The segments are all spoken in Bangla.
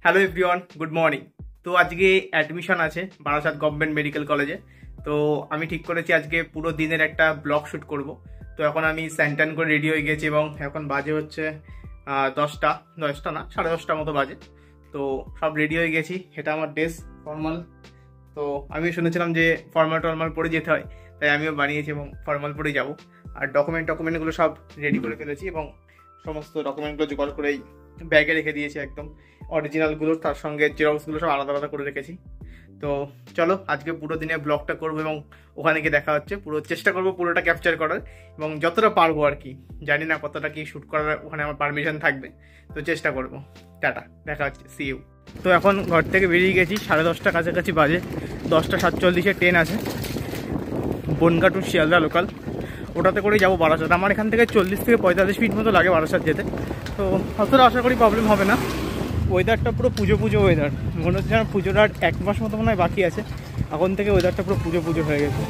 Hello everyone, good morning. তো আজকে অ্যাডমিশন আছে বারাসাত গভর্নমেন্ট মেডিকেল কলেজে। তো আমি ঠিক করেছি আজকে পুরো দিনের একটা ব্লগ শ্যুট করব। তো এখন আমি স্যান্টান করে রেডি হয়ে গেছি এবং এখন বাজে হচ্ছে 10টা না 10:30 মতো বাজে। তো সব রেডি হয়ে গেছি। এটা আমার ড্রেস ফর্মাল। তো আমি শুনেছিলাম যে ফর্মাল পরে যেতে হয়, তাই আমিও বানিয়েছি এবং ফর্মাল পরেই যাব। আর ডকুমেন্টগুলো সব রেডি করে ফেলেছি এবং সমস্ত ডকুমেন্টগুলো জোগাড় করেই ব্যাগে রেখে দিয়েছি। একদম অরিজিনালগুলো তার সঙ্গে জেরক্সগুলো সব আলাদা আলাদা করে রেখেছি। তো চলো আজকে পুরো দিনে ব্লগটা করবো এবং ওখানে গিয়ে দেখা হচ্ছে। পুরো চেষ্টা করবো পুরোটা ক্যাপচার করার এবং যতটা পারবো আর কি। জানি না কতটা কি শ্যুট করার ওখানে আমার পারমিশন থাকবে, তো চেষ্টা করবো। টাটা, দেখা হচ্ছে, সি ইউ। তো এখন ঘর থেকে বেরিয়ে গেছি, 10:30 কাছাকাছি বাজে। 10:47 ট্রেন আছে বনগাঁ টু শিয়ালদা লোকাল, ওটাতে করেই যাবো বারাসাত। আমার এখান থেকে 40 থেকে 45 মিনিট মতো লাগে বারাসাত যেতে। তো অতটা আশা করি প্রবলেম হবে না। ওয়েদারটা পুরো পুজো ওয়েদার, মনে হচ্ছে যেন পুজোর আর 1 মাস মতো মনে হয় বাকি আছে। এখন থেকে ওয়েদারটা পুরো পুজো হয়ে গেছে।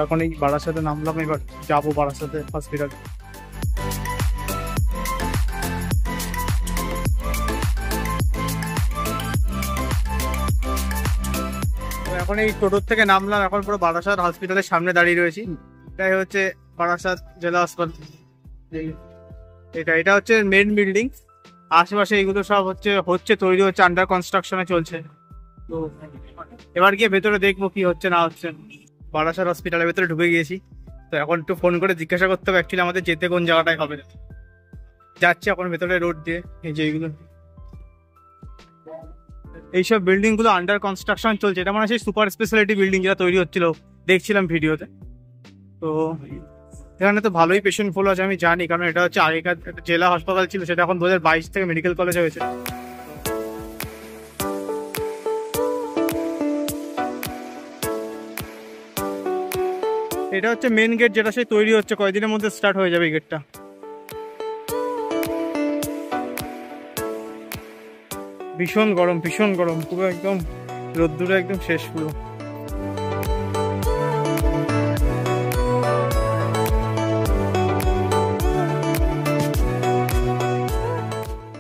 এখন এই বারাসাতে নামলাম, এবার যাবো বারাসাতে হসপিটাল। এখন এই টোটোর থেকে নামলাম, এখন পুরো বারাসাত হসপিটালের সামনে দাঁড়িয়ে রয়েছি। এটাই হচ্ছে বারাসাত জেলা হাসপাতাল। এটা হচ্ছে মেন বিল্ডিং। আশেপাশে এগুলো সব তৈরি হচ্ছে, আন্ডার কনস্ট্রাকশনে চলছে। তো এবার গিয়ে ভেতরে দেখবো কি হচ্ছে না হচ্ছে। বারাসাত হসপিটালের ভেতরে ঢুকে গিয়েছি। তো এখন একটু ফোন করে জিজ্ঞাসা করতে হবে অ্যাকচুয়ালি আমাদের যেতে কোন জায়গাটায় হবে। যাচ্ছি এখন ভেতরে রোড দিয়ে। এই যে এইসব বিল্ডিং গুলো আন্ডার কনস্ট্রাকশন চলছে। এটা মানে সেই সুপার স্পেশালিটি বিল্ডিং যেটা তৈরি হচ্ছিল, দেখছিলাম ভিডিওতে। তো এখানে তো ভালোই পেশেন্ট ফ্লো আছে আমি জানি, কারণ এটা হচ্ছে আগেকার জেলা হাসপাতাল ছিল, সেটা এখন 2022 থেকে মেডিকেল কলেজ হয়েছে। এটা হচ্ছে মেন গেট, যেটা সেই তৈরি হচ্ছে, কয়েকদিনের মধ্যে স্টার্ট হয়ে যাবে এই গেটটা। ভীষণ গরম পুরো একদম রোদ্দুরে একদম শেষ পুরো।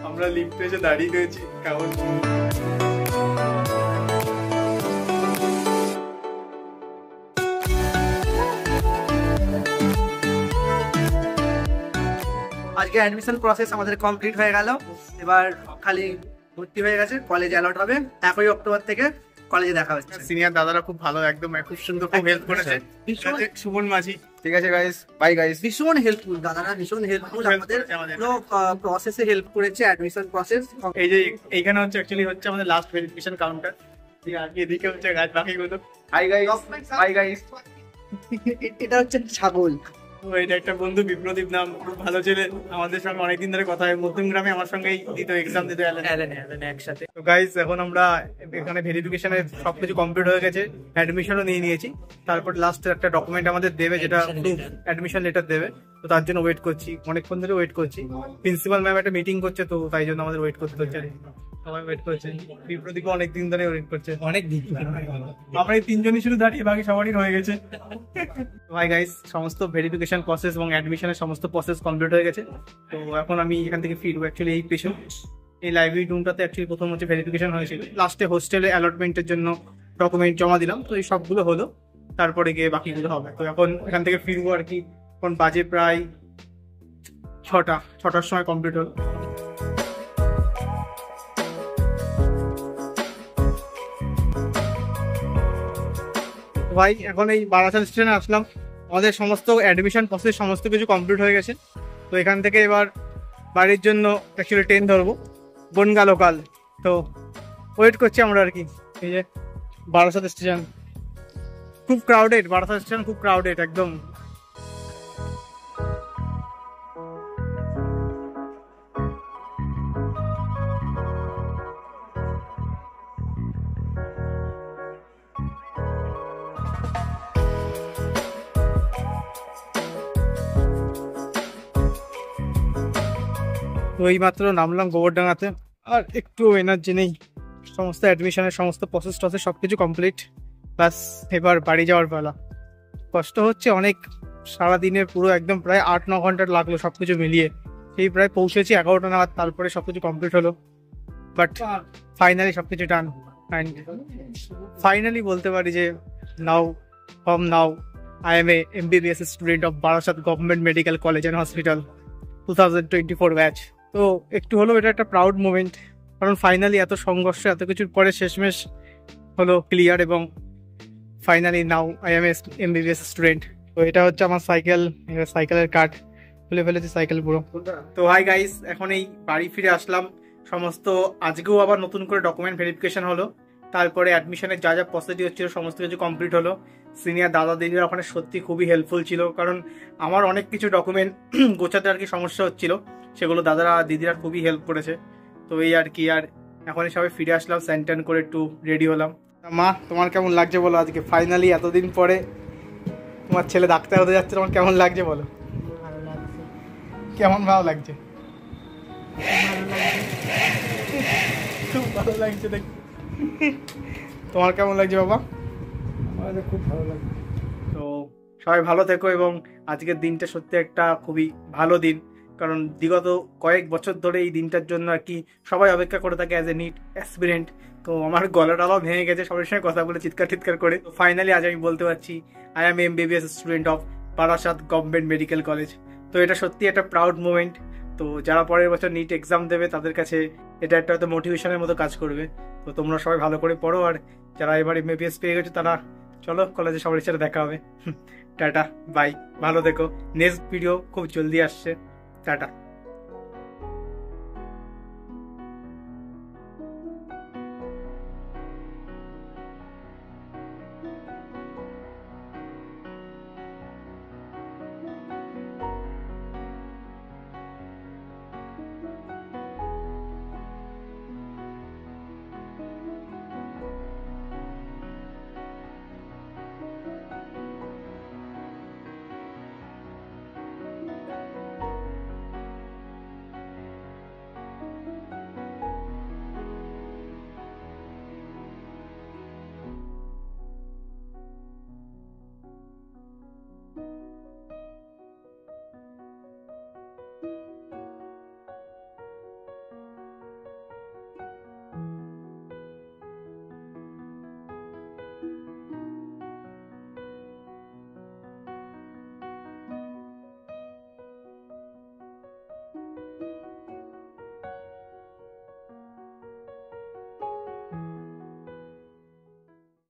আমরা লিফটে এসে দাঁড়িয়ে রয়েছি কাগজ। আজকে অ্যাডমিশন প্রসেস আমাদের কমপ্লিট হয়ে গেল। এবার খালি ভর্তি হয়ে গেছে, কলেজ অ্যালট হবে 1 অক্টোবর থেকে। কলেজে দেখা হচ্ছে। সিনিয়র দাদারা খুব ভালো, একদম খুব সুন্দর, খুব হেল্প করেছে। সুমন মাঝি, ঠিক আছে গাইস, বাই গাইস। ভীষণ হেল্পফুল দাদারা, ভীষণ হেল্পফুল, আমাদের পুরো প্রসেসে হেল্প করেছে, অ্যাডমিশন প্রসেস। এই যে এইখানে অ্যাকচুয়ালি হচ্ছে আমাদের লাস্ট ভেরিফিকেশন কাউন্টার। ঠিক আছে, এদিকে হচ্ছে গাছ বাকিগুলো। Hi guys, bye guys. এটা হচ্ছে ছাগল। তো এটা একটা বন্ধু বিপ্রদীপ নাম, খুব ভালো ছেলে, আমাদের সঙ্গে অনেকদিন ধরে কথা হয়। মধ্যমগ্রামে আমার সঙ্গে এক্সাম দিতে একসাথে। তো গাইস এখন আমরা এখানে ভেরিফিকেশনের সবকিছু কমপ্লিট হয়ে গেছে, অ্যাডমিশনও নিয়ে নিয়েছি। তারপর লাস্টে একটা ডকুমেন্ট আমাদের দেবে, যেটা অ্যাডমিশন লেটার দেবে। তো তার জন্য ওয়েট করছি, অনেকক্ষণ ধরে ওয়েট করছি। প্রিন্সিপাল ম্যাম একটা মিটিং করছে, তো তাই জন্য আমাদের ওয়েট করতে হচ্ছে। সবাই ওয়েট করছে, বিপ্রদীপ অনেকদিন ধরে ওয়েট করছে। আমরা এই 3 জনই শুধু দাঁড়িয়ে, বাকি সবারই হয়ে গেছে। ভাই গাইস, সমস্ত ভেরিফিকেশন প্রসেস এবং অ্যাডমিশনের সমস্ত প্রসেস কমপ্লিট হয়ে গেছে। তো এখন আমি এখান থেকে ফিরবো। অ্যাকচুয়ালি এই পেছন এই লাইব্রেরি রুমটাতে অ্যাকচুয়ালি প্রথম হচ্ছে ভেরিফিকেশন হয়েছিল, লাস্টে হোস্টেলে অ্যালটমেন্টের জন্য ডকুমেন্ট জমা দিলাম। তো এই সবগুলো হলো, তারপরে গিয়ে বাকিগুলো হবে। তো এখন এখান থেকে ফিরবো আর কি। এখন বাজে প্রায় 6টার সময় কমপ্লিট হলো। ভাই এখন এই বারাসাত স্টেশনে আসলাম, আমাদের সমস্ত অ্যাডমিশন প্রসেস সমস্ত কিছু কমপ্লিট হয়ে গেছে। তো এখান থেকে এবার বাড়ির জন্য অ্যাকচুয়ালি ট্রেন ধরবো বনগাঁ লোকাল। তো ওয়েট করছি আমরা আর কি। এই যে বারাসাত স্টেশন খুব ক্রাউডেড, বারাসাত স্টেশন খুব ক্রাউডেড একদম। তো এইমাত্র নামলাম গোবরডাঙ্গাতে, আর একটু এনার্জি নেই। সমস্ত অ্যাডমিশনের সমস্ত প্রসেস টসেস সব কিছু কমপ্লিট, প্লাস এবার বাড়ি যাওয়ার পালা। কষ্ট হচ্ছে অনেক, সারাদিনের পুরো একদম প্রায় 8-9 ঘন্টা লাগলো সব কিছু মিলিয়ে। সেই প্রায় পৌঁছেছি 11টা নাগাদ, তারপরে সব কিছু কমপ্লিট হলো। বাট ফাইনালি সব কিছু ডান, অ্যান্ড ফাইনালি বলতে পারি যে নাও I am a MBBS student of Barasat Government Medical College and Hospital 2024 batch. তো একটু হলো এটা একটা প্রাউড মোমেন্ট, কারণ ফাইনালি এত সংঘর্ষ এত কিছুর পরে শেষমেশ হলো ক্লিয়ার, এবং finally now I am a MBBS student. তো এটা হচ্ছে আমার সাইকেলের কার্ড, খুলে ফেলেছি সাইকেল পুরো। তো হাই গাইস, এখন এই বাড়ি ফিরে আসলাম। সমস্ত আজকেও আবার নতুন করে ডকুমেন্ট ভেরিফিকেশন হলো, তারপরে অ্যাডমিশনের যা যা প্রসিডিওর ছিল সমস্ত কিছু কমপ্লিট হলো। সিনিয়র দাদা দিদিরা ওখানে সত্যি খুবই হেল্পফুল ছিল, কারণ আমার অনেক কিছু ডকুমেন্ট গোছাতে আর কি সমস্যা হচ্ছিল, সেগুলো দাদারা দিদিরা খুবই হেল্প করেছে। তো এই আর কি, আর এখনই সবাই ফিরে আসলাম, স্যান করে একটু রেডি হলাম। মা, তোমার কেমন লাগছে বলো? আজকে ফাইনালি এতদিন পরে তোমার ছেলে ডাক্তার হতে যাচ্ছে, তোমার কেমন লাগছে বলো? ভালো লাগছে, কেমন ভালো লাগছে? ভালো লাগছে, খুব ভালো লাগছে দেখ। তোমার কেমন লাগছে বাবা? আমাদের খুব ভালো লাগছে। তো সবাই ভালো থেকো, এবং আজকের দিনটা সত্যি একটা খুবই ভালো দিন, কারণ বিগত কয়েক বছর ধরে এই দিনটার জন্য আর কি সবাই অপেক্ষা করে থাকে অ্যাজ এ নিট অ্যাসপিরেন্ট। তো আমার গলাটাও ভেঙে গেছে সবার সঙ্গে কথা বলে চিৎকার করে। তো ফাইনালি আজ আমি বলতে পারছি I am MBBS student of Barasat government medical college. তো এটা সত্যি একটা প্রাউড মোমেন্ট। তো যারা পরের বছর নিট এক্সাম দেবে তাদের কাছে এটা একটা হয়তো মোটিভেশনের মতো কাজ করবে। তো তোমরা সবাই ভালো করে পড়ো, আর যারা এবার MBBS পেয়ে গেছো তারা চলো কলেজে সবার সাথে দেখা হবে। টাটা বাই, ভালো থেকো। নেক্সট ভিডিও খুব জলদি আসছে। টাটা।